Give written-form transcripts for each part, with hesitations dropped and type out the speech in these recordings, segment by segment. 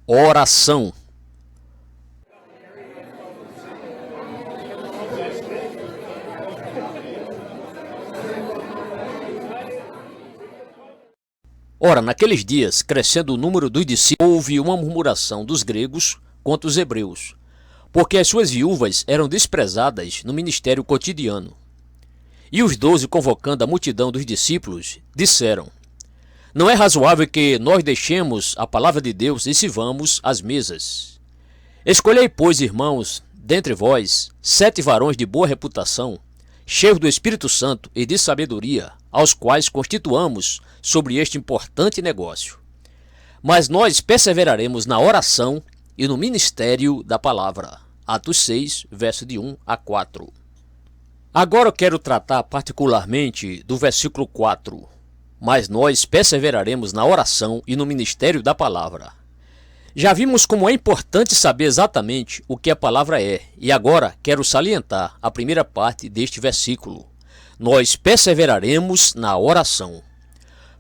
Oração. Ora, naqueles dias, crescendo o número dos discípulos, houve uma murmuração dos gregos contra os hebreus, porque as suas viúvas eram desprezadas no ministério cotidiano. E os 12, convocando a multidão dos discípulos, disseram: Não é razoável que nós deixemos a palavra de Deus e sirvamos as mesas. Escolhei, pois, irmãos, dentre vós, 7 varões de boa reputação, cheios do Espírito Santo e de sabedoria, aos quais constituamos sobre este importante negócio. Mas nós perseveraremos na oração e no ministério da palavra. Atos 6, verso de 1 a 4. Agora eu quero tratar particularmente do versículo 4. Mas nós perseveraremos na oração e no ministério da palavra. Já vimos como é importante saber exatamente o que a palavra é, e agora quero salientar a primeira parte deste versículo. Nós perseveraremos na oração.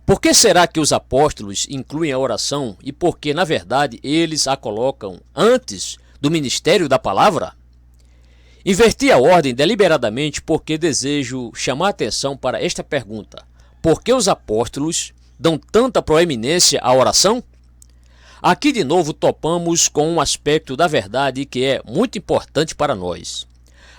Por que será que os apóstolos incluem a oração e por que, na verdade, eles a colocam antes do ministério da palavra? Inverti a ordem deliberadamente porque desejo chamar a atenção para esta pergunta. Por que os apóstolos dão tanta proeminência à oração? Aqui de novo topamos com um aspecto da verdade que é muito importante para nós.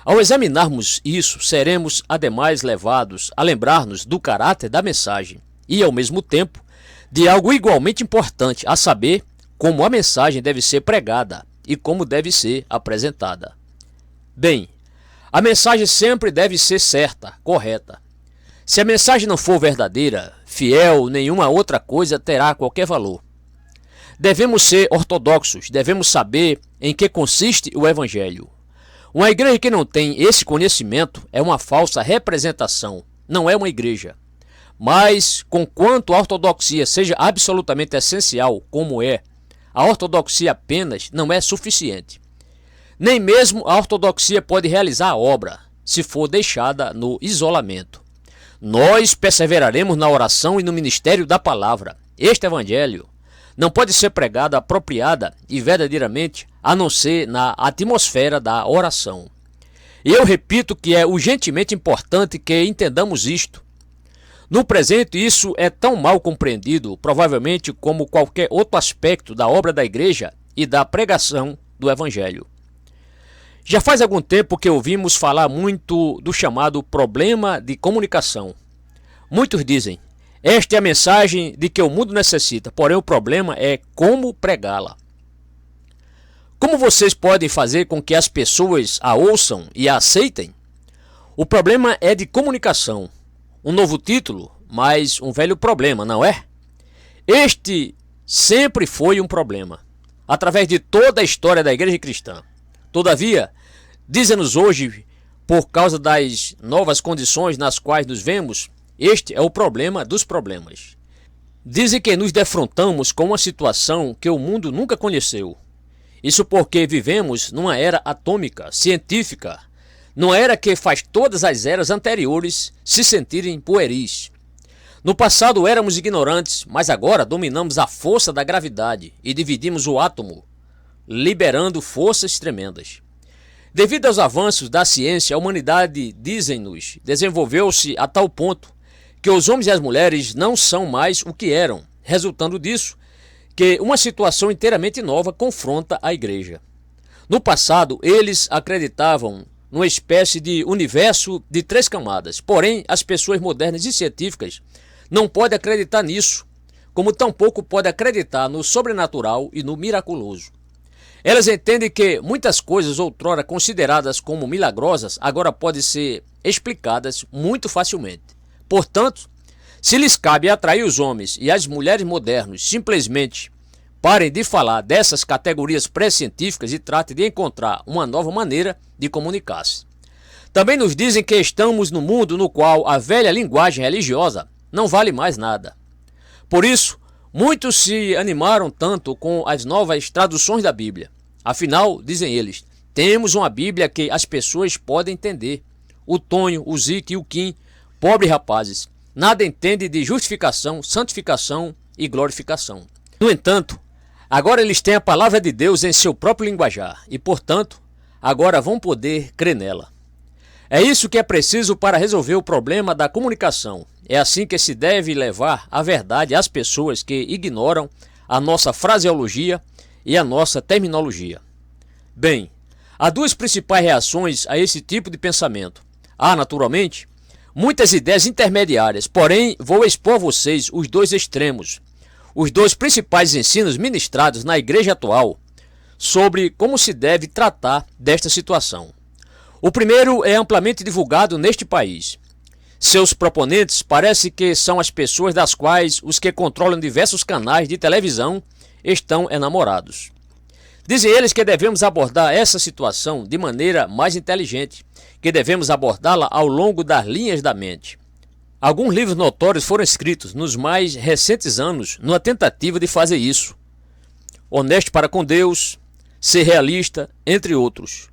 Ao examinarmos isso, seremos ademais levados a lembrar-nos do caráter da mensagem e, ao mesmo tempo, de algo igualmente importante, a saber, como a mensagem deve ser pregada e como deve ser apresentada. Bem, a mensagem sempre deve ser certa, correta. Se a mensagem não for verdadeira, fiel, nenhuma outra coisa terá qualquer valor. Devemos ser ortodoxos, devemos saber em que consiste o Evangelho. Uma igreja que não tem esse conhecimento é uma falsa representação, não é uma igreja. Mas, conquanto a ortodoxia seja absolutamente essencial, como é, a ortodoxia apenas não é suficiente. Nem mesmo a ortodoxia pode realizar a obra, se for deixada no isolamento. Nós perseveraremos na oração e no ministério da palavra. Este evangelho não pode ser pregado apropriada e verdadeiramente a não ser na atmosfera da oração. E eu repito que é urgentemente importante que entendamos isto. No presente, isso é tão mal compreendido, provavelmente como qualquer outro aspecto da obra da igreja e da pregação do evangelho. Já faz algum tempo que ouvimos falar muito do chamado problema de comunicação. Muitos dizem, esta é a mensagem de que o mundo necessita, porém o problema é como pregá-la. Como vocês podem fazer com que as pessoas a ouçam e a aceitem? O problema é de comunicação. Um novo título, mas um velho problema, não é? Este sempre foi um problema, através de toda a história da igreja cristã. Todavia, dizem-nos hoje, por causa das novas condições nas quais nos vemos, este é o problema dos problemas. Dizem que nos defrontamos com uma situação que o mundo nunca conheceu. Isso porque vivemos numa era atômica, científica, numa era que faz todas as eras anteriores se sentirem pueris. No passado éramos ignorantes, mas agora dominamos a força da gravidade e dividimos o átomo, liberando forças tremendas. Devido aos avanços da ciência, a humanidade, dizem-nos, desenvolveu-se a tal ponto que os homens e as mulheres não são mais o que eram, resultando disso que uma situação inteiramente nova confronta a igreja. No passado, eles acreditavam numa espécie de universo de 3 camadas, porém as pessoas modernas e científicas não podem acreditar nisso, como tampouco podem acreditar no sobrenatural e no miraculoso. Elas entendem que muitas coisas outrora consideradas como milagrosas agora podem ser explicadas muito facilmente. Portanto, se lhes cabe atrair os homens e as mulheres modernos, simplesmente parem de falar dessas categorias pré-científicas e tratem de encontrar uma nova maneira de comunicar-se. Também nos dizem que estamos no mundo no qual a velha linguagem religiosa não vale mais nada. Por isso, muitos se animaram tanto com as novas traduções da Bíblia. Afinal, dizem eles, temos uma Bíblia que as pessoas podem entender. O Tonho, o Zique e o Kim, pobres rapazes, nada entendem de justificação, santificação e glorificação. No entanto, Agora eles têm a palavra de Deus em seu próprio linguajar e, portanto, agora vão poder crer nela. É isso que é preciso para resolver o problema da comunicação. É assim que se deve levar a verdade às pessoas que ignoram a nossa fraseologia e a nossa terminologia. Bem, há duas principais reações a esse tipo de pensamento. Há, naturalmente, muitas ideias intermediárias, porém vou expor a vocês os dois extremos, os dois principais ensinos ministrados na igreja atual sobre como se deve tratar desta situação. O primeiro é amplamente divulgado neste país. Seus proponentes parece que são as pessoas das quais os que controlam diversos canais de televisão estão enamorados. Dizem eles que devemos abordar essa situação de maneira mais inteligente, que devemos abordá-la ao longo das linhas da mente. Alguns livros notórios foram escritos nos mais recentes anos numa tentativa de fazer isso. Honesto para com Deus, Ser realista, entre outros.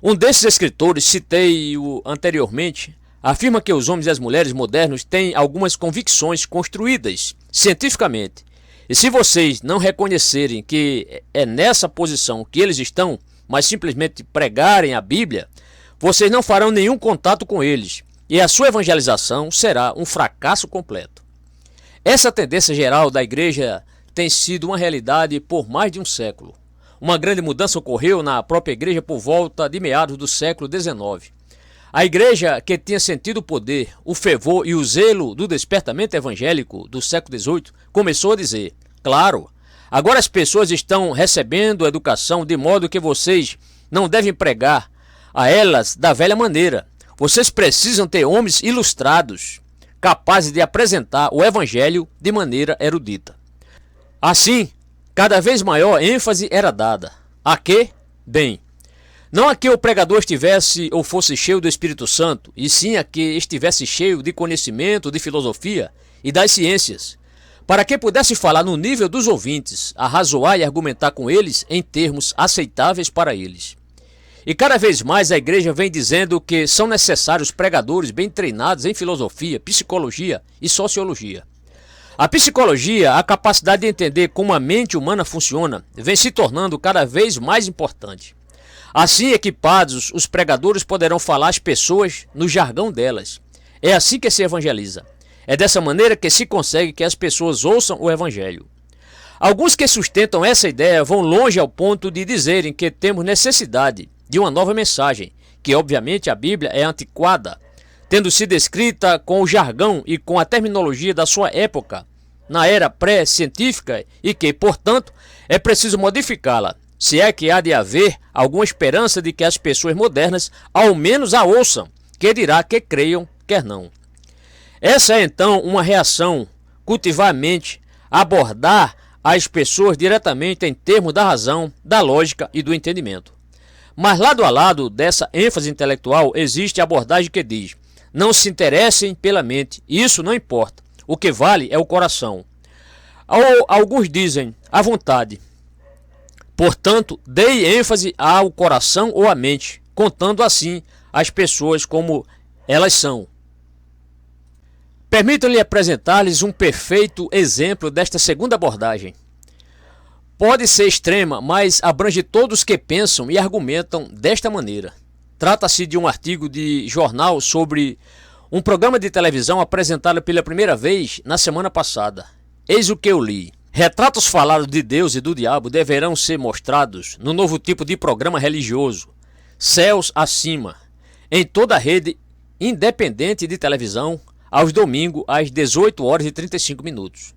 Um desses escritores, citei-o anteriormente, afirma que os homens e as mulheres modernos têm algumas convicções construídas cientificamente. E se vocês não reconhecerem que é nessa posição que eles estão, mas simplesmente pregarem a Bíblia, vocês não farão nenhum contato com eles e a sua evangelização será um fracasso completo. Essa tendência geral da igreja tem sido uma realidade por mais de um século. Uma grande mudança ocorreu na própria igreja por volta de meados do século XIX. A igreja, que tinha sentido o poder, o fervor e o zelo do despertamento evangélico do século XVIII, começou a dizer: claro, agora as pessoas estão recebendo educação de modo que vocês não devem pregar a elas da velha maneira. Vocês precisam ter homens ilustrados, capazes de apresentar o evangelho de maneira erudita. Assim, cada vez maior ênfase era dada. A quê? Bem, não a que o pregador estivesse ou fosse cheio do Espírito Santo, e sim a que estivesse cheio de conhecimento, de filosofia e das ciências, para que pudesse falar no nível dos ouvintes, arrazoar e argumentar com eles em termos aceitáveis para eles. E cada vez mais a igreja vem dizendo que são necessários pregadores bem treinados em filosofia, psicologia e sociologia. A psicologia, a capacidade de entender como a mente humana funciona, vem se tornando cada vez mais importante. Assim equipados, os pregadores poderão falar às pessoas no jargão delas. É assim que se evangeliza. É dessa maneira que se consegue que as pessoas ouçam o evangelho. Alguns que sustentam essa ideia vão longe ao ponto de dizerem que temos necessidade de uma nova mensagem, que obviamente a Bíblia é antiquada, tendo sido escrita com o jargão e com a terminologia da sua época, na era pré-científica, e que, portanto, é preciso modificá-la, se é que há de haver alguma esperança de que as pessoas modernas ao menos a ouçam, que dirá que creiam, quer não. Essa é então uma reação, cultivar a mente, abordar as pessoas diretamente em termos da razão, da lógica e do entendimento. Mas lado a lado dessa ênfase intelectual existe a abordagem que diz: não se interessem pela mente, isso não importa, o que vale é o coração. Ou alguns dizem, à vontade. Portanto, dei ênfase ao coração ou à mente, contando assim as pessoas como elas são. Permitam-lhe apresentar-lhes um perfeito exemplo desta segunda abordagem. Pode ser extrema, mas abrange todos que pensam e argumentam desta maneira. Trata-se de um artigo de jornal sobre um programa de televisão apresentado pela primeira vez na semana passada. Eis o que eu li. Retratos falados de Deus e do diabo deverão ser mostrados no novo tipo de programa religioso, Céus Acima, em toda a rede independente de televisão, aos domingos às 18h35.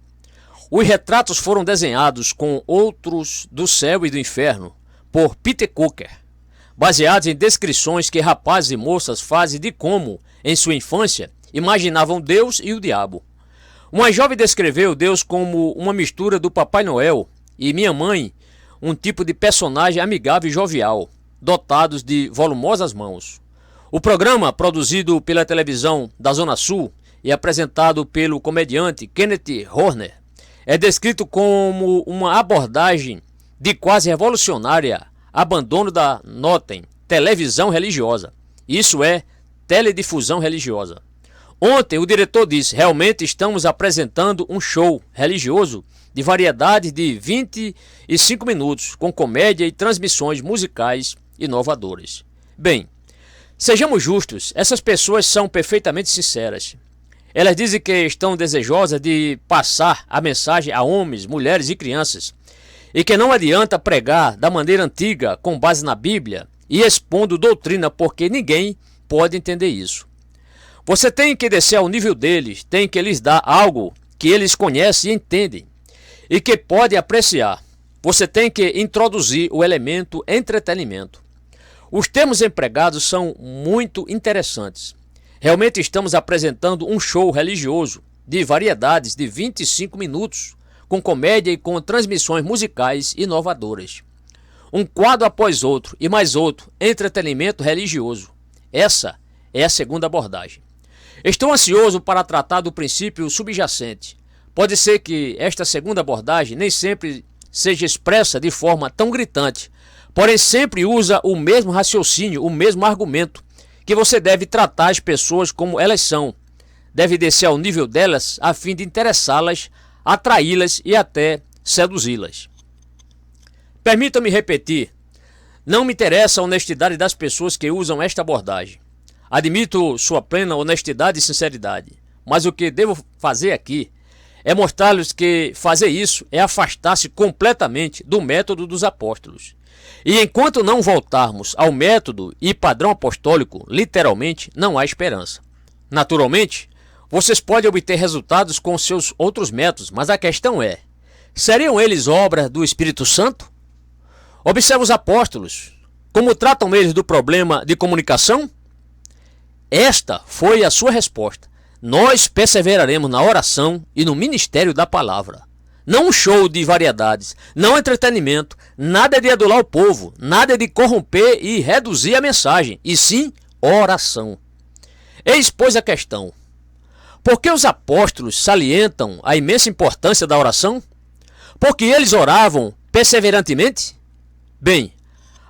Os retratos foram desenhados com outros do céu e do inferno por Peter Cooker, baseados em descrições que rapazes e moças fazem de como, em sua infância, imaginavam Deus e o diabo. Uma jovem descreveu Deus como uma mistura do Papai Noel e minha mãe, um tipo de personagem amigável e jovial, dotados de volumosas mãos. O programa, produzido pela televisão da Zona Sul e apresentado pelo comediante Kenneth Horner, é descrito como uma abordagem de quase revolucionária abandono da, notem, televisão religiosa. Isso é, teledifusão religiosa. Ontem o diretor disse: realmente estamos apresentando um show religioso de variedade de 25 minutos, com comédia e transmissões musicais inovadoras. Bem, sejamos justos, essas pessoas são perfeitamente sinceras. Elas dizem que estão desejosas de passar a mensagem a homens, mulheres e crianças, e que não adianta pregar da maneira antiga, com base na Bíblia, e expondo doutrina, porque ninguém pode entender isso. Você tem que descer ao nível deles, tem que lhes dar algo que eles conhecem e entendem, e que podem apreciar. Você tem que introduzir o elemento entretenimento. Os termos empregados são muito interessantes. Realmente estamos apresentando um show religioso de variedades de 25 minutos, com comédia e com transmissões musicais inovadoras. Um quadro após outro e mais outro, entretenimento religioso. Essa é a segunda abordagem. Estou ansioso para tratar do princípio subjacente. Pode ser que esta segunda abordagem nem sempre seja expressa de forma tão gritante, porém sempre usa o mesmo raciocínio, o mesmo argumento, que você deve tratar as pessoas como elas são. Deve descer ao nível delas a fim de interessá-las, atraí-las e até seduzi-las. Permita-me repetir, não me interessa a honestidade das pessoas que usam esta abordagem. Admito sua plena honestidade e sinceridade, mas o que devo fazer aqui é mostrar-lhes que fazer isso é afastar-se completamente do método dos apóstolos. E enquanto não voltarmos ao método e padrão apostólico, literalmente, não há esperança. Naturalmente, vocês podem obter resultados com seus outros métodos, mas a questão é, seriam eles obra do Espírito Santo? Observe os apóstolos, como tratam eles do problema de comunicação? Esta foi a sua resposta. Nós perseveraremos na oração e no ministério da palavra. Não um show de variedades, não entretenimento, nada de adular o povo, nada de corromper e reduzir a mensagem, e sim oração. Eis, pois, a questão. Por que os apóstolos salientam a imensa importância da oração? Porque eles oravam perseverantemente? Bem,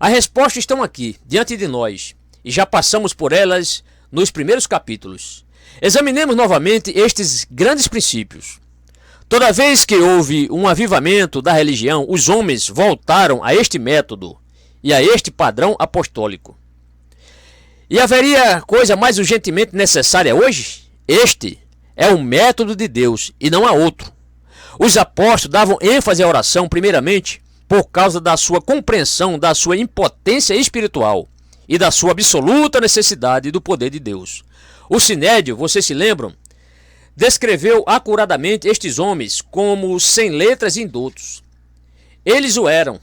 as respostas estão aqui, diante de nós, e já passamos por elas nos primeiros capítulos. Examinemos novamente estes grandes princípios. Toda vez que houve um avivamento da religião, os homens voltaram a este método e a este padrão apostólico. E haveria coisa mais urgentemente necessária hoje? Este é o método de Deus e não há outro. Os apóstolos davam ênfase à oração primeiramente por causa da sua compreensão da sua impotência espiritual e da sua absoluta necessidade do poder de Deus. O Sinédrio, vocês se lembram, descreveu acuradamente estes homens como sem letras e indultos. Eles o eram.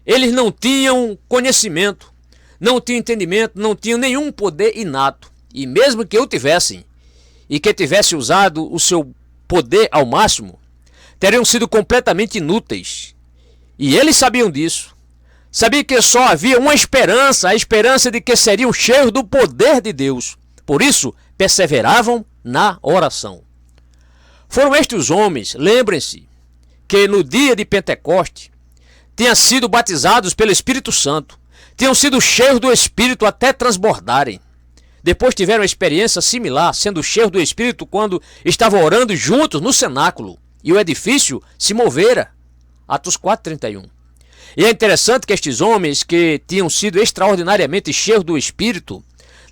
Eles não tinham conhecimento, não tinham entendimento, não tinham nenhum poder inato. E mesmo que o tivessem, e que tivessem usado o seu poder ao máximo, teriam sido completamente inúteis. E eles sabiam disso. Sabiam que só havia uma esperança, a esperança de que seriam cheios do poder de Deus. Por isso, perseveravam na oração. Foram estes os homens, lembrem-se, que no dia de Pentecoste tinham sido batizados pelo Espírito Santo, tinham sido cheios do Espírito até transbordarem. Depois tiveram uma experiência similar, sendo cheios do Espírito quando estavam orando juntos no cenáculo e o edifício se movera. Atos 4:31. E é interessante que estes homens que tinham sido extraordinariamente cheios do Espírito,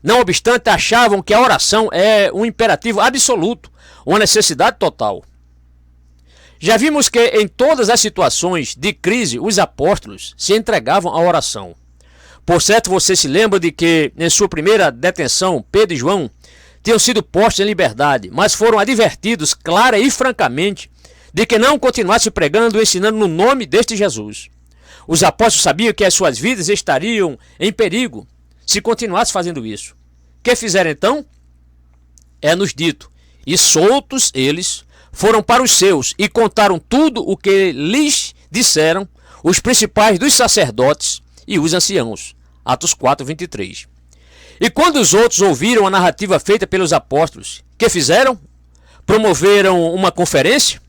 não obstante, achavam que a oração é um imperativo absoluto, uma necessidade total. Já vimos que em todas as situações de crise, os apóstolos se entregavam à oração. Por certo, você se lembra de que, em sua primeira detenção, Pedro e João tinham sido postos em liberdade, mas foram advertidos clara e francamente de que não continuassem pregando e ensinando no nome deste Jesus. Os apóstolos sabiam que as suas vidas estariam em perigo se continuasse fazendo isso. Que fizeram então? É-nos dito, e soltos eles foram para os seus e contaram tudo o que lhes disseram os principais dos sacerdotes e os anciãos. Atos 4:23. E quando os outros ouviram a narrativa feita pelos apóstolos, que fizeram? Promoveram uma conferência?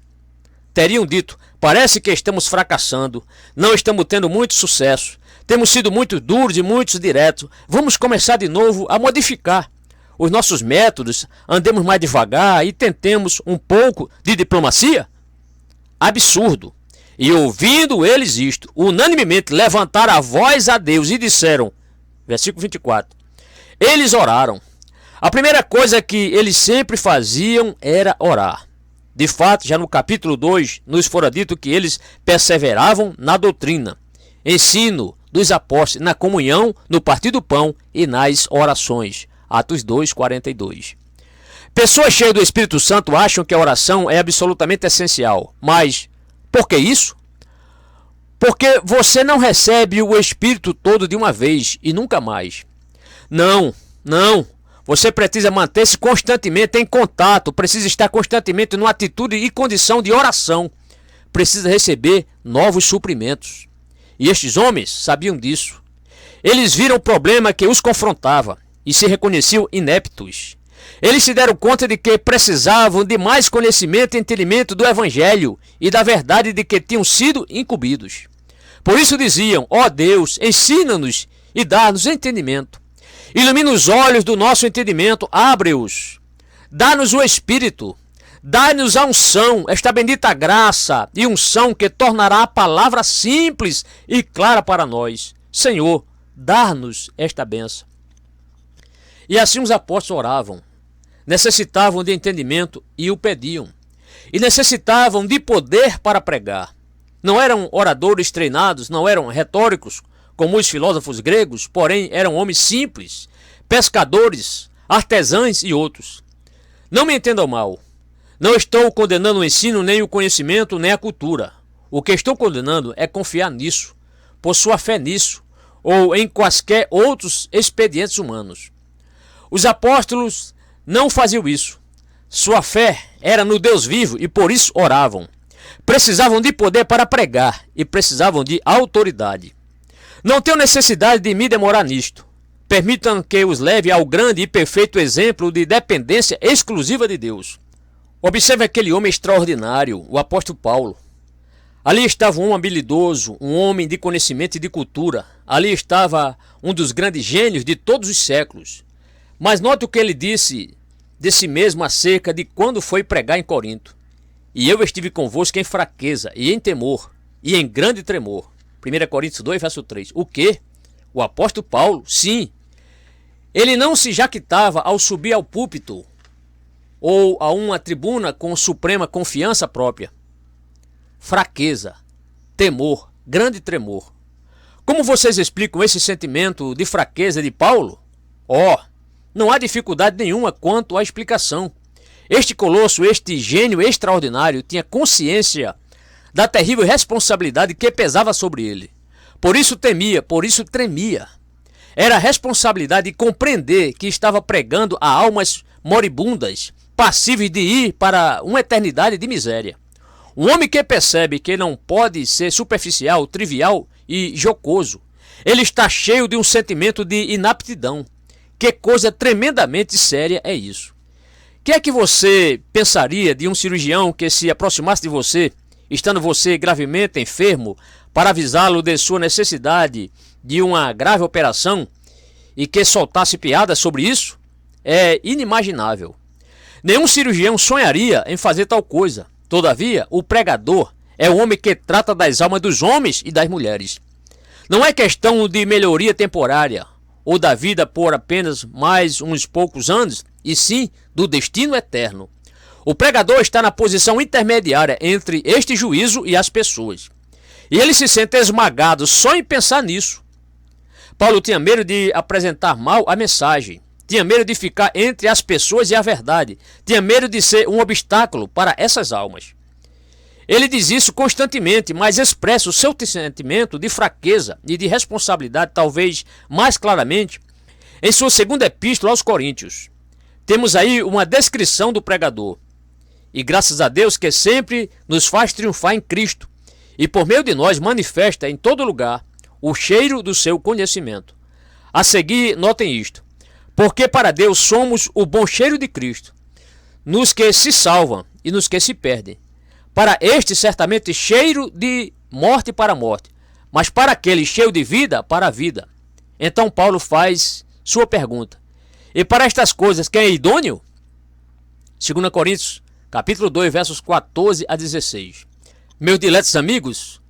Teriam dito, parece que estamos fracassando, não estamos tendo muito sucesso, temos sido muito duros e muito diretos, vamos começar de novo a modificar. os nossos métodos, andemos mais devagar e tentemos um pouco de diplomacia? Absurdo! E ouvindo eles isto, unanimemente levantaram a voz a Deus e disseram, versículo 24, eles oraram. A primeira coisa que eles sempre faziam era orar. De fato, já no capítulo 2, nos fora dito que eles perseveravam na doutrina, ensino dos apóstolos, na comunhão, no partir do pão e nas orações. Atos 2, 42. Pessoas cheias do Espírito Santo acham que a oração é absolutamente essencial. Mas por que isso? Porque você não recebe o Espírito todo de uma vez e nunca mais. Não. Você precisa manter-se constantemente em contato, precisa estar constantemente numa atitude e condição de oração. Precisa receber novos suprimentos. E estes homens sabiam disso. Eles viram o problema que os confrontava e se reconheciam ineptos. Eles se deram conta de que precisavam de mais conhecimento e entendimento do Evangelho e da verdade de que tinham sido incumbidos. Por isso diziam, ó Deus, ensina-nos e dá-nos entendimento. Ilumina os olhos do nosso entendimento, abre-os. Dá-nos o Espírito. Dá-nos a unção, esta bendita graça e unção que tornará a palavra simples e clara para nós. Senhor, dá-nos esta bênção. E assim os apóstolos oravam. Necessitavam de entendimento e o pediam. E necessitavam de poder para pregar. Não eram oradores treinados, não eram retóricos, como os filósofos gregos, porém eram homens simples, pescadores, artesãos e outros. Não me entendam mal. Não estou condenando o ensino, nem o conhecimento, nem a cultura. O que estou condenando é confiar nisso, por sua fé nisso, ou em quaisquer outros expedientes humanos. Os apóstolos não faziam isso. Sua fé era no Deus vivo e por isso oravam. Precisavam de poder para pregar e precisavam de autoridade. Não tenho necessidade de me demorar nisto. Permitam que os leve ao grande e perfeito exemplo de dependência exclusiva de Deus. Observe aquele homem extraordinário, o apóstolo Paulo. Ali estava um homem habilidoso, um homem de conhecimento e de cultura. Ali estava um dos grandes gênios de todos os séculos. Mas note o que ele disse de si mesmo acerca de quando foi pregar em Corinto. E eu estive convosco em fraqueza e em temor e em grande tremor. 1 Coríntios 2, verso 3. O quê? O apóstolo Paulo? Sim. Ele não se jactava ao subir ao púlpito ou a uma tribuna com suprema confiança própria. Fraqueza, temor, grande tremor. Como vocês explicam esse sentimento de fraqueza de Paulo? Não há dificuldade nenhuma quanto à explicação. Este colosso, este gênio extraordinário, tinha consciência da terrível responsabilidade que pesava sobre ele. Por isso temia, por isso tremia. Era a responsabilidade de compreender que estava pregando a almas moribundas, passíveis de ir para uma eternidade de miséria. Um homem que percebe que não pode ser superficial, trivial e jocoso. Ele está cheio de um sentimento de inaptidão. Que coisa tremendamente séria é isso. O que é que você pensaria de um cirurgião que se aproximasse de você, estando você gravemente enfermo, para avisá-lo de sua necessidade de uma grave operação e que soltasse piadas sobre isso? É inimaginável. Nenhum cirurgião sonharia em fazer tal coisa. Todavia, o pregador é o homem que trata das almas dos homens e das mulheres. Não é questão de melhoria temporária ou da vida por apenas mais uns poucos anos, e sim do destino eterno. O pregador está na posição intermediária entre este juízo e as pessoas. E ele se sente esmagado só em pensar nisso. Paulo tinha medo de apresentar mal a mensagem. Tinha medo de ficar entre as pessoas e a verdade. Tinha medo de ser um obstáculo para essas almas. Ele diz isso constantemente, mas expressa o seu sentimento de fraqueza e de responsabilidade talvez mais claramente em sua segunda epístola aos Coríntios. Temos aí uma descrição do pregador. E graças a Deus que sempre nos faz triunfar em Cristo e por meio de nós manifesta em todo lugar o cheiro do seu conhecimento. A seguir, notem isto. Porque para Deus somos o bom cheiro de Cristo, nos que se salvam e nos que se perdem. Para este, certamente, cheiro de morte para a morte, mas para aquele cheio de vida, para a vida. Então Paulo faz sua pergunta. E para estas coisas, quem é idôneo? 2 Coríntios, capítulo 2, versos 14 a 16. Meus diletos amigos,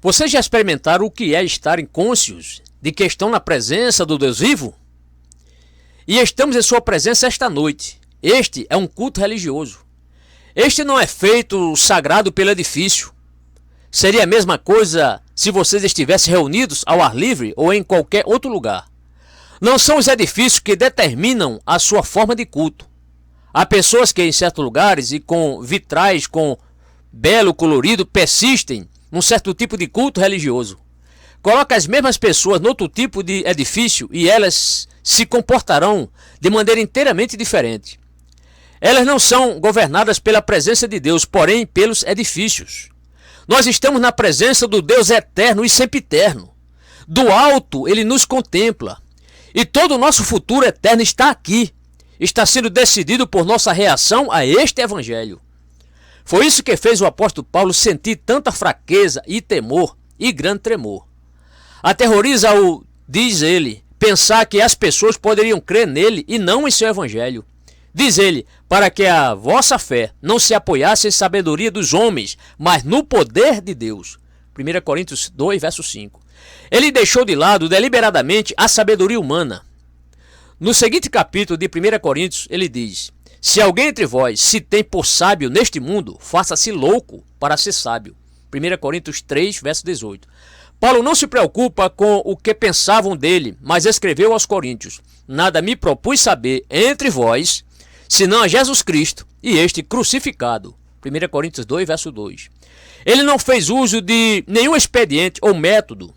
vocês já experimentaram o que é estarem cônscios de que estão na presença do Deus vivo? E estamos em sua presença esta noite. Este é um culto religioso. Este não é feito sagrado pelo edifício. Seria a mesma coisa se vocês estivessem reunidos ao ar livre ou em qualquer outro lugar. Não são os edifícios que determinam a sua forma de culto. Há pessoas que em certos lugares e com vitrais com belo colorido persistem num certo tipo de culto religioso. Coloca as mesmas pessoas no outro tipo de edifício e elas se comportarão de maneira inteiramente diferente. Elas não são governadas pela presença de Deus, porém pelos edifícios. Nós estamos na presença do Deus eterno e sempiterno. Do alto ele nos contempla. E todo o nosso futuro eterno está aqui. Está sendo decidido por nossa reação a este evangelho. Foi isso que fez o apóstolo Paulo sentir tanta fraqueza e temor e grande tremor. Aterroriza-o, diz ele, pensar que as pessoas poderiam crer nele e não em seu evangelho. Diz ele, para que a vossa fé não se apoiasse em sabedoria dos homens, mas no poder de Deus. 1 Coríntios 2, verso 5. Ele deixou de lado deliberadamente a sabedoria humana. No seguinte capítulo de 1 Coríntios, ele diz: se alguém entre vós se tem por sábio neste mundo, faça-se louco para ser sábio. 1 Coríntios 3, verso 18. Paulo não se preocupa com o que pensavam dele, mas escreveu aos Coríntios: nada me propus saber entre vós, senão a Jesus Cristo e este crucificado. 1 Coríntios 2, verso 2. Ele não fez uso de nenhum expediente ou método.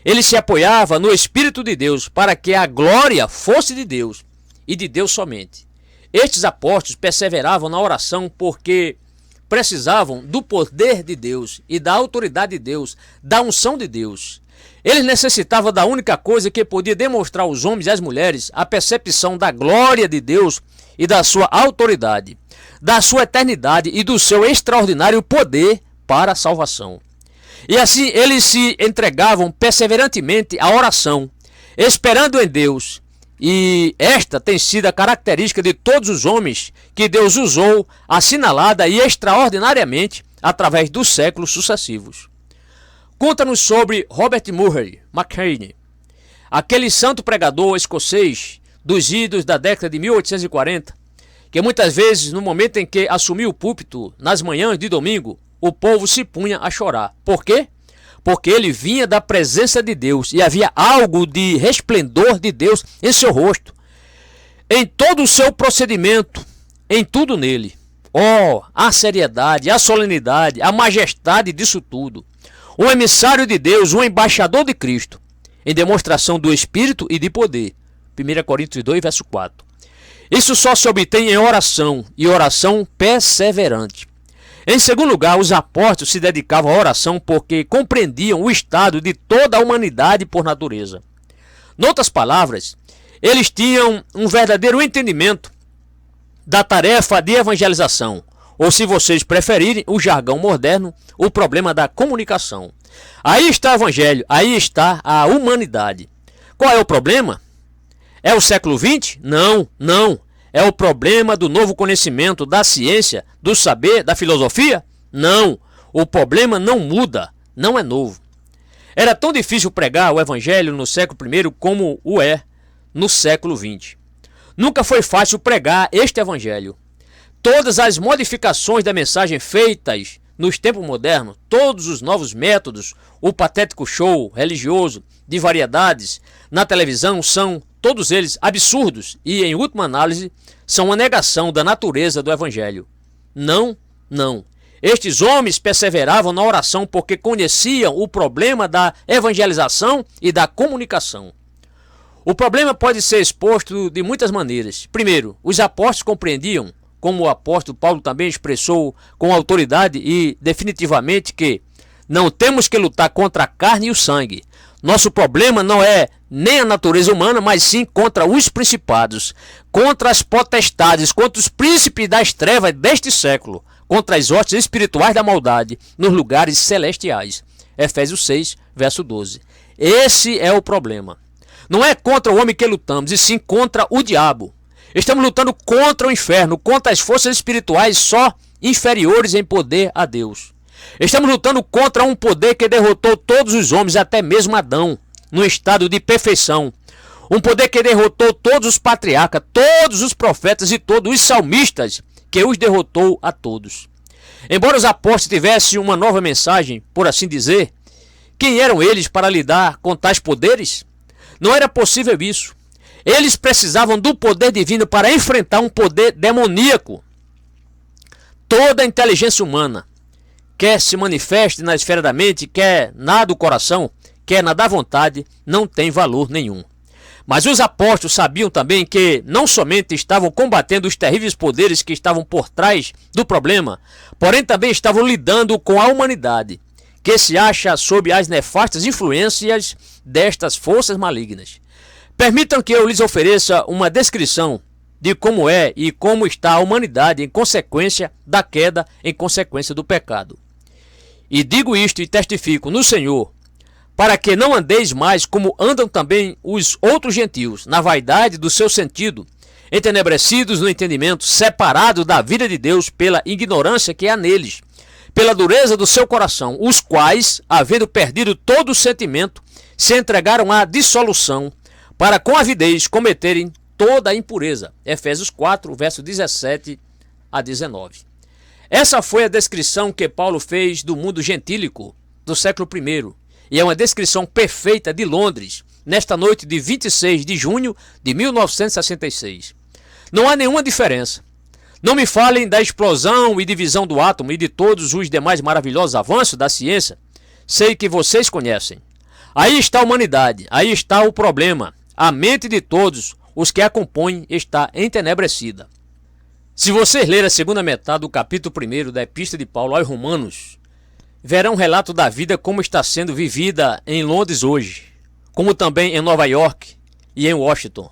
Ele se apoiava no Espírito de Deus para que a glória fosse de Deus e de Deus somente. Estes apóstolos perseveravam na oração porque precisavam do poder de Deus e da autoridade de Deus, da unção de Deus. Eles necessitavam da única coisa que podia demonstrar aos homens e às mulheres a percepção da glória de Deus e da sua autoridade, da sua eternidade e do seu extraordinário poder para a salvação. E assim eles se entregavam perseverantemente à oração, esperando em Deus. E esta tem sido a característica de todos os homens que Deus usou assinalada e extraordinariamente através dos séculos sucessivos. Conta-nos sobre Robert Murray McCheyne, aquele santo pregador escocês dos idos da década de 1840, que muitas vezes, no momento em que assumiu o púlpito, nas manhãs de domingo, o povo se punha a chorar. Por quê? Porque ele vinha da presença de Deus e havia algo de resplendor de Deus em seu rosto, em todo o seu procedimento, em tudo nele. Oh, a seriedade, a solenidade, a majestade disso tudo. Um emissário de Deus, um embaixador de Cristo, em demonstração do Espírito e de poder. 1 Coríntios 2, verso 4. Isso só se obtém em oração, e oração perseverante. Em segundo lugar, os apóstolos se dedicavam à oração porque compreendiam o estado de toda a humanidade por natureza. Noutras palavras, eles tinham um verdadeiro entendimento da tarefa de evangelização, ou se vocês preferirem o jargão moderno, o problema da comunicação. Aí está o evangelho, aí está a humanidade. Qual é o problema? É o século XX? Não, não. É o problema do novo conhecimento, da ciência, do saber, da filosofia? Não, o problema não muda, não é novo. Era tão difícil pregar o evangelho no século I como o é no século XX. Nunca foi fácil pregar este evangelho. Todas as modificações da mensagem feitas nos tempos modernos, todos os novos métodos, o patético show religioso de variedades na televisão são todos eles absurdos e, em última análise, são uma negação da natureza do evangelho. Não, não. Estes homens perseveravam na oração porque conheciam o problema da evangelização e da comunicação. O problema pode ser exposto de muitas maneiras. Primeiro, os apóstolos compreendiam, como o apóstolo Paulo também expressou com autoridade e definitivamente, que não temos que lutar contra a carne e o sangue. Nosso problema não é nem a natureza humana, mas sim contra os principados, contra as potestades, contra os príncipes das trevas deste século, contra as hostes espirituais da maldade nos lugares celestiais. Efésios 6, verso 12. Esse é o problema. Não é contra o homem que lutamos, e sim contra o diabo. Estamos lutando contra o inferno, contra as forças espirituais só inferiores em poder a Deus. Estamos lutando contra um poder que derrotou todos os homens, até mesmo Adão, no estado de perfeição. Um poder que derrotou todos os patriarcas, todos os profetas e todos os salmistas, que os derrotou a todos. Embora os apóstolos tivessem uma nova mensagem, por assim dizer, quem eram eles para lidar com tais poderes? Não era possível isso. Eles precisavam do poder divino para enfrentar um poder demoníaco. Toda a inteligência humana, quer se manifeste na esfera da mente, quer na do coração, quer na da vontade, não tem valor nenhum. Mas os apóstolos sabiam também que não somente estavam combatendo os terríveis poderes que estavam por trás do problema, porém também estavam lidando com a humanidade, que se acha sob as nefastas influências destas forças malignas. Permitam que eu lhes ofereça uma descrição de como é e como está a humanidade em consequência da queda, em consequência do pecado. E digo isto e testifico no Senhor, para que não andeis mais como andam também os outros gentios, na vaidade do seu sentido, entenebrecidos no entendimento, separados da vida de Deus pela ignorância que há neles, pela dureza do seu coração, os quais, havendo perdido todo o sentimento, se entregaram à dissolução, para com avidez cometerem toda a impureza. Efésios 4, verso 17 a 19. Essa foi a descrição que Paulo fez do mundo gentílico do século I, e é uma descrição perfeita de Londres, nesta noite de 26 de junho de 1966. Não há nenhuma diferença. Não me falem da explosão e divisão do átomo e de todos os demais maravilhosos avanços da ciência. Sei que vocês conhecem. Aí está a humanidade, aí está o problema. A mente de todos os que a compõem está entenebrecida. Se vocês lerem a segunda metade do capítulo 1 da Epístola de Paulo aos Romanos, verão um relato da vida como está sendo vivida em Londres hoje, como também em Nova York e em Washington.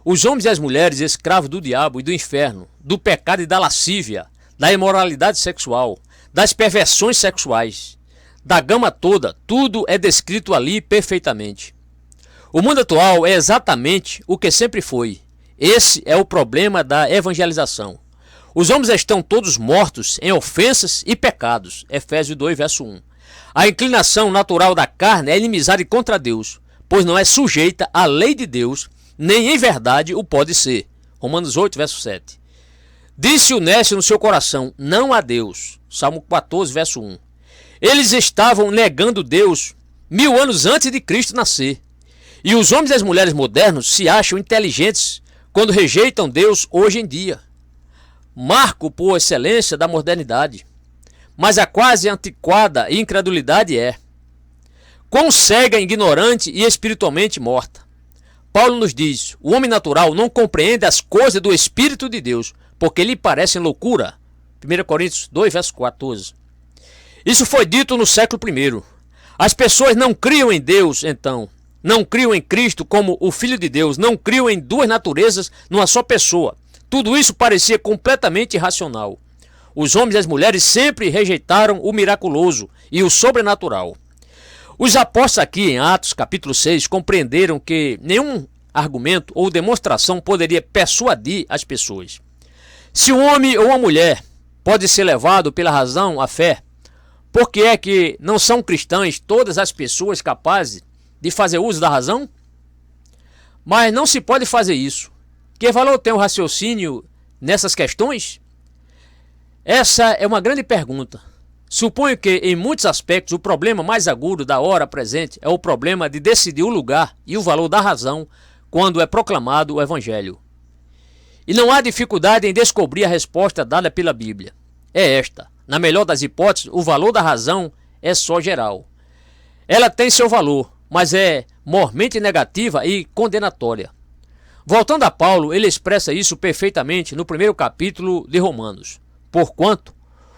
Os homens e as mulheres escravos do diabo e do inferno, do pecado e da lascívia, da imoralidade sexual, das perversões sexuais, da gama toda, tudo é descrito ali perfeitamente. O mundo atual é exatamente o que sempre foi. Esse é o problema da evangelização. Os homens estão todos mortos em ofensas e pecados. Efésios 2, verso 1. A inclinação natural da carne é inimizade contra Deus, pois não é sujeita à lei de Deus, nem em verdade o pode ser. Romanos 8, verso 7. Disse o nécio no seu coração, não há Deus. Salmo 14, verso 1. Eles estavam negando Deus 1000 anos antes de Cristo nascer. E os homens e as mulheres modernos se acham inteligentes quando rejeitam Deus hoje em dia. Marco por excelência da modernidade. Mas a quase antiquada incredulidade é. Quão cega, ignorante e espiritualmente morta. Paulo nos diz, o homem natural não compreende as coisas do Espírito de Deus, porque lhe parecem loucura. 1 Coríntios 2, verso 14. Isso foi dito no século I. As pessoas não criam em Deus, então. Não criam em Cristo como o Filho de Deus, não criam em duas naturezas numa só pessoa. Tudo isso parecia completamente irracional. Os homens e as mulheres sempre rejeitaram o miraculoso e o sobrenatural. Os apóstolos aqui em Atos capítulo 6 compreenderam que nenhum argumento ou demonstração poderia persuadir as pessoas. Se um homem ou uma mulher pode ser levado pela razão à fé, por que é que não são cristãs todas as pessoas capazes de fazer uso da razão? Mas não se pode fazer isso. Que valor tem o raciocínio nessas questões? Essa é uma grande pergunta. Suponho que, em muitos aspectos, o problema mais agudo da hora presente é o problema de decidir o lugar e o valor da razão quando é proclamado o Evangelho. E não há dificuldade em descobrir a resposta dada pela Bíblia. É esta. Na melhor das hipóteses, o valor da razão é só geral. Ela tem seu valor, mas é mormente negativa e condenatória. Voltando a Paulo, ele expressa isso perfeitamente no primeiro capítulo de Romanos. Porquanto,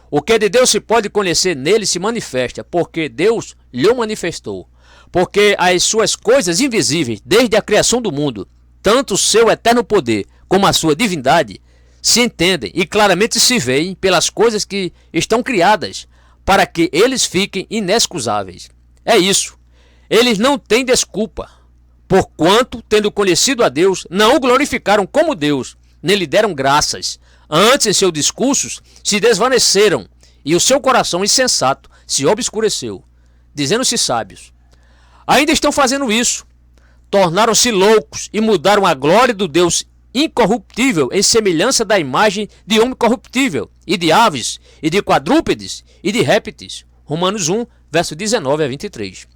o que de Deus se pode conhecer nele se manifesta, porque Deus lhe manifestou. Porque as suas coisas invisíveis, desde a criação do mundo, tanto o seu eterno poder como a sua divindade, se entendem e claramente se veem pelas coisas que estão criadas, para que eles fiquem inexcusáveis. É isso. Eles não têm desculpa, porquanto, tendo conhecido a Deus, não o glorificaram como Deus, nem lhe deram graças. Antes, em seus discursos, se desvaneceram, e o seu coração insensato se obscureceu, dizendo-se sábios. Ainda estão fazendo isso. Tornaram-se loucos e mudaram a glória do Deus incorruptível em semelhança da imagem de homem corruptível, e de aves, e de quadrúpedes, e de répteis. Romanos 1, verso 19 a 23.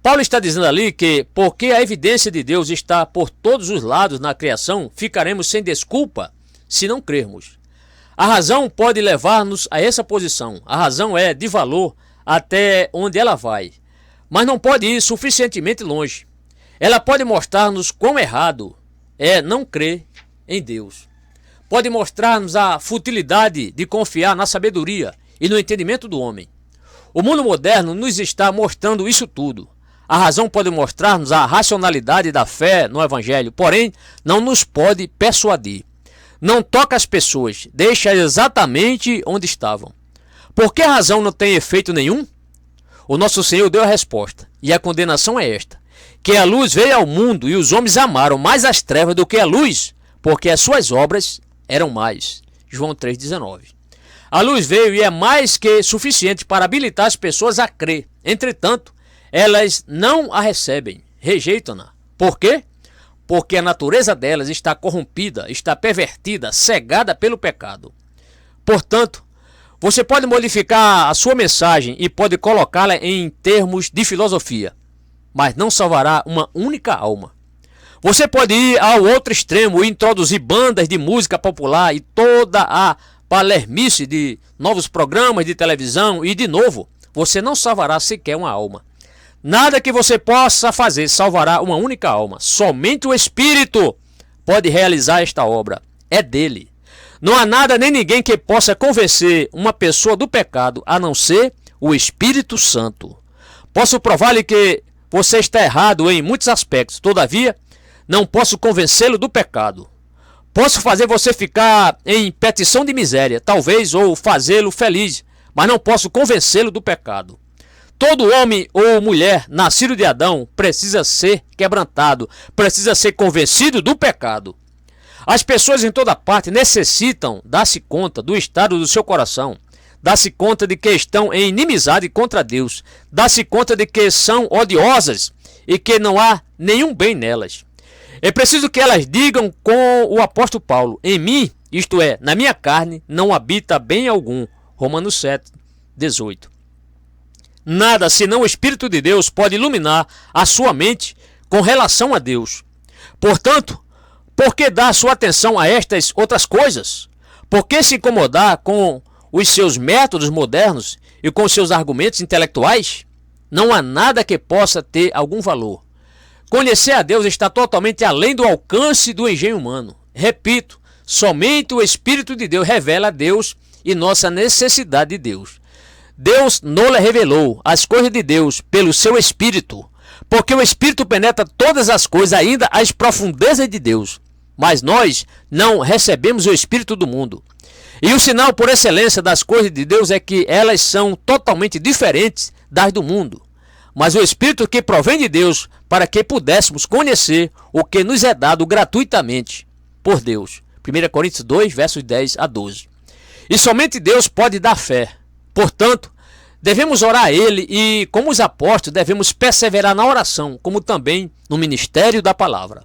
Paulo está dizendo ali que, porque a evidência de Deus está por todos os lados na criação, ficaremos sem desculpa se não crermos. A razão pode levar-nos a essa posição. A razão é de valor até onde ela vai, mas não pode ir suficientemente longe. Ela pode mostrar-nos quão errado é não crer em Deus. Pode mostrar-nos a futilidade de confiar na sabedoria e no entendimento do homem. O mundo moderno nos está mostrando isso tudo. A razão pode mostrar-nos a racionalidade da fé no Evangelho, porém não nos pode persuadir. Não toca as pessoas, deixa exatamente onde estavam. Por que a razão não tem efeito nenhum? O nosso Senhor deu a resposta, e a condenação é esta: que a luz veio ao mundo e os homens amaram mais as trevas do que a luz, porque as suas obras eram mais. João 3,19. A luz veio e é mais que suficiente para habilitar as pessoas a crer. Entretanto, elas não a recebem, rejeitam-na. Por quê? Porque a natureza delas está corrompida, está pervertida, cegada pelo pecado. Portanto, você pode modificar a sua mensagem e pode colocá-la em termos de filosofia, mas não salvará uma única alma. Você pode ir ao outro extremo e introduzir bandas de música popular e toda a palermice de novos programas de televisão e, de novo, você não salvará sequer uma alma. Nada que você possa fazer salvará uma única alma. Somente o Espírito pode realizar esta obra. É dele. Não há nada nem ninguém que possa convencer uma pessoa do pecado a não ser o Espírito Santo. Posso provar-lhe que você está errado em muitos aspectos. Todavia, não posso convencê-lo do pecado. Posso fazer você ficar em petição de miséria, talvez, ou fazê-lo feliz, mas não posso convencê-lo do pecado. Todo homem ou mulher nascido de Adão precisa ser quebrantado, precisa ser convencido do pecado. As pessoas em toda parte necessitam dar-se conta do estado do seu coração, dar-se conta de que estão em inimizade contra Deus, dar-se conta de que são odiosas e que não há nenhum bem nelas. É preciso que elas digam com o apóstolo Paulo: em mim, isto é, na minha carne, não habita bem algum. Romanos 7, 18. Nada senão o Espírito de Deus pode iluminar a sua mente com relação a Deus. Portanto, por que dar sua atenção a estas outras coisas? Por que se incomodar com os seus métodos modernos e com os seus argumentos intelectuais? Não há nada que possa ter algum valor. Conhecer a Deus está totalmente além do alcance do engenho humano. Repito, somente o Espírito de Deus revela a Deus e nossa necessidade de Deus. Deus nos revelou as coisas de Deus pelo seu Espírito, porque o Espírito penetra todas as coisas, ainda as profundezas de Deus. Mas nós não recebemos o Espírito do mundo. E o sinal por excelência das coisas de Deus é que elas são totalmente diferentes das do mundo. Mas o Espírito que provém de Deus, para que pudéssemos conhecer o que nos é dado gratuitamente por Deus. 1 Coríntios 2, versos 10 a 12. E somente Deus pode dar fé. Portanto, devemos orar a Ele e, como os apóstolos, devemos perseverar na oração, como também no ministério da palavra.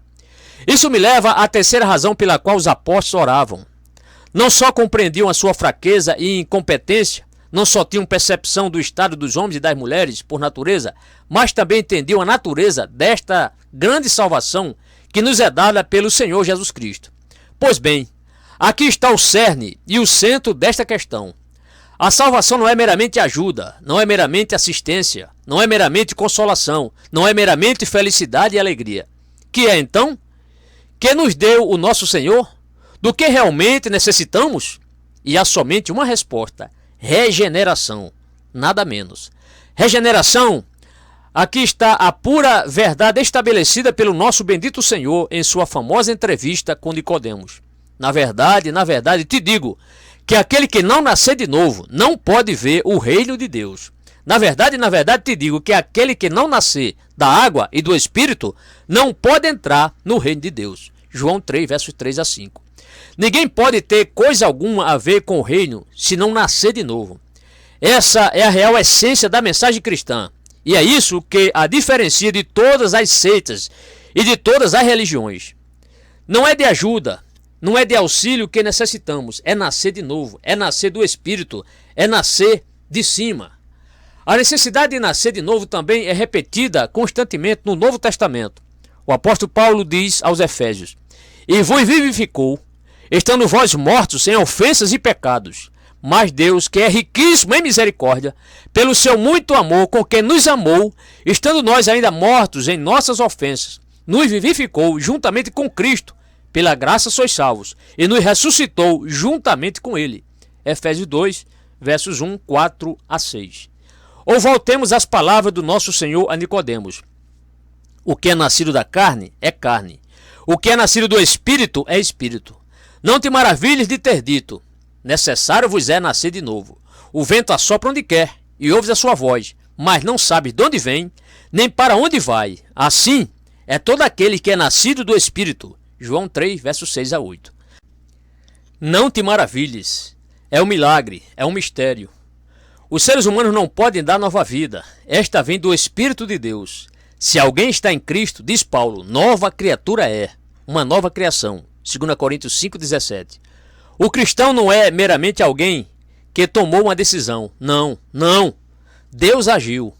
Isso me leva à terceira razão pela qual os apóstolos oravam. Não só compreendiam a sua fraqueza e incompetência, não só tinham percepção do estado dos homens e das mulheres por natureza, mas também entendiam a natureza desta grande salvação que nos é dada pelo Senhor Jesus Cristo. Pois bem, aqui está o cerne e o centro desta questão. A salvação não é meramente ajuda, não é meramente assistência, não é meramente consolação, não é meramente felicidade e alegria. Que é então? Que nos deu o nosso Senhor? Do que realmente necessitamos? E há somente uma resposta: regeneração, nada menos. Regeneração, aqui está a pura verdade estabelecida pelo nosso bendito Senhor em sua famosa entrevista com Nicodemos. Na verdade, te digo, que aquele que não nascer de novo não pode ver o reino de Deus. Na verdade, te digo que aquele que não nascer da água e do Espírito não pode entrar no reino de Deus. João 3, versos 3 a 5. Ninguém pode ter coisa alguma a ver com o reino se não nascer de novo. Essa é a real essência da mensagem cristã. E é isso que a diferencia de todas as seitas e de todas as religiões. Não é de ajuda, não é de auxílio que necessitamos, é nascer de novo, é nascer do Espírito, é nascer de cima. A necessidade de nascer de novo também é repetida constantemente no Novo Testamento. O apóstolo Paulo diz aos Efésios: e vos vivificou, estando vós mortos em ofensas e pecados, mas Deus, que é riquíssimo em misericórdia, pelo seu muito amor com que nos amou, estando nós ainda mortos em nossas ofensas, nos vivificou juntamente com Cristo, pela graça sois salvos, e nos ressuscitou juntamente com ele. Efésios 2, versos 1, 4 a 6. Ou voltemos às palavras do nosso Senhor a Nicodemos: o que é nascido da carne é carne, o que é nascido do Espírito é Espírito. Não te maravilhes de ter dito: necessário vos é nascer de novo. O vento assopra onde quer, e ouves a sua voz, mas não sabes de onde vem, nem para onde vai. Assim é todo aquele que é nascido do Espírito. João 3, versos 6 a 8. Não te maravilhes. É um milagre, é um mistério. Os seres humanos não podem dar nova vida. Esta vem do Espírito de Deus. Se alguém está em Cristo, diz Paulo, nova criatura é, uma nova criação. 2 Coríntios 5,17. O cristão não é meramente alguém que tomou uma decisão. Não, não. Deus agiu.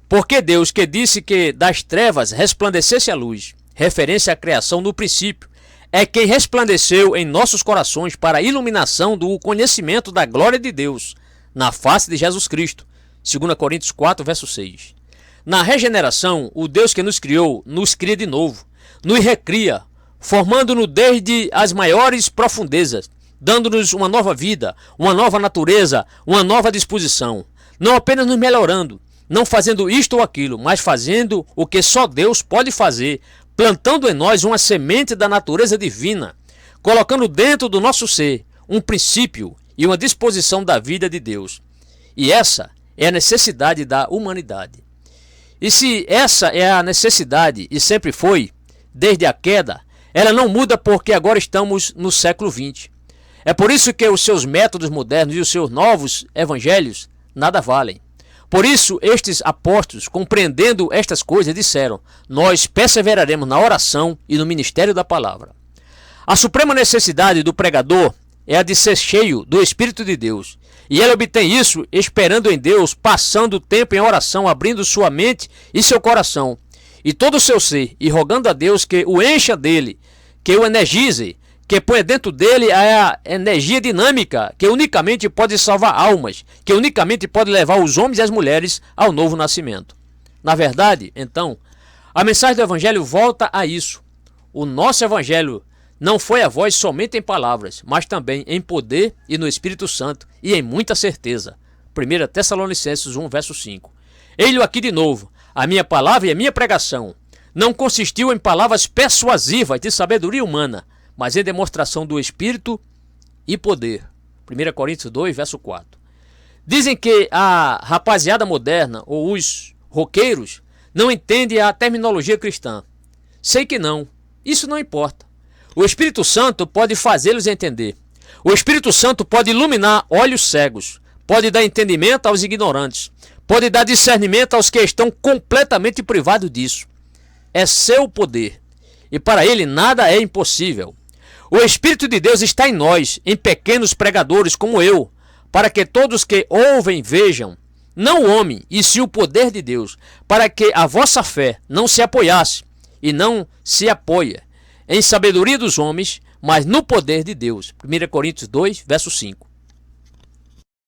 Porque Deus, que disse que das trevas resplandecesse a luz, referência à criação no princípio, é quem resplandeceu em nossos corações para a iluminação do conhecimento da glória de Deus, na face de Jesus Cristo. 2 Coríntios 4, verso 6. Na regeneração, o Deus que nos criou, nos cria de novo, nos recria, formando-nos desde as maiores profundezas, dando-nos uma nova vida, uma nova natureza, uma nova disposição. Não apenas nos melhorando, não fazendo isto ou aquilo, mas fazendo o que só Deus pode fazer, plantando em nós uma semente da natureza divina, colocando dentro do nosso ser um princípio e uma disposição da vida de Deus. E essa é a necessidade da humanidade. E se essa é a necessidade, e sempre foi, desde a queda, ela não muda porque agora estamos no século XX. É por isso que os seus métodos modernos e os seus novos evangelhos nada valem. Por isso, estes apóstolos, compreendendo estas coisas, disseram: nós perseveraremos na oração e no ministério da palavra. A suprema necessidade do pregador é a de ser cheio do Espírito de Deus. E ele obtém isso esperando em Deus, passando o tempo em oração, abrindo sua mente e seu coração, e todo o seu ser, e rogando a Deus que o encha dele, que o energize, que põe dentro dele a energia dinâmica que unicamente pode salvar almas, que unicamente pode levar os homens e as mulheres ao novo nascimento. Na verdade, então, a mensagem do Evangelho volta a isso. O nosso Evangelho não foi a voz somente em palavras, mas também em poder e no Espírito Santo e em muita certeza. 1 Tessalonicenses 1, verso 5. Eis-o aqui de novo, a minha palavra e a minha pregação não consistiu em palavras persuasivas de sabedoria humana, mas em demonstração do Espírito e poder. 1 Coríntios 2, verso 4. Dizem que a rapaziada moderna, ou os roqueiros, não entendem a terminologia cristã. Sei que não. Isso não importa. O Espírito Santo pode fazê-los entender. O Espírito Santo pode iluminar olhos cegos, pode dar entendimento aos ignorantes, pode dar discernimento aos que estão completamente privados disso. É seu poder, e para ele nada é impossível. O Espírito de Deus está em nós, em pequenos pregadores como eu, para que todos que ouvem vejam, não o homem, e sim o poder de Deus, para que a vossa fé não se apoiasse, e não se apoia em sabedoria dos homens, mas no poder de Deus. 1 Coríntios 2, verso 5.